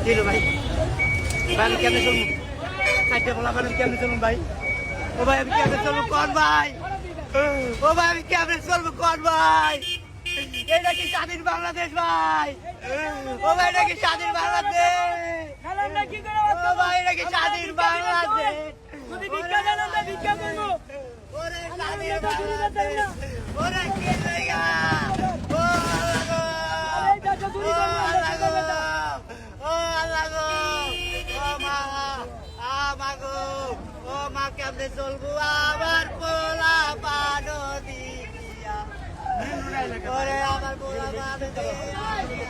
কি রে ভাই ভাই আমি কেমনে চলবো সাইডে বলা মানে কেমনে চলবো ভাই ও ভাই আমি কেমনে চলবো কোন ভাই ও ভাই আমি কেমনে চলবো কোন ভাই এটা কি স্বাধীন বাংলাদেশ ভাই ও ভাই এটা কি স্বাধীন বাংলাদেশ ও ভাই এটা কি স্বাধীন বাংলাদেশ যদি ভিক্ষা দেন আমরা ভিক্ষা করবো। ওরে স্বাধীন বাংলাদেশ ওরে কি জায়গা ও আল্লাহ গো ও আল্লাহ গো ও মা গো ও মা কেমনে চলবো আমার পোলা পানো দিয়া ওরে আমার পোলা পানো দিয়া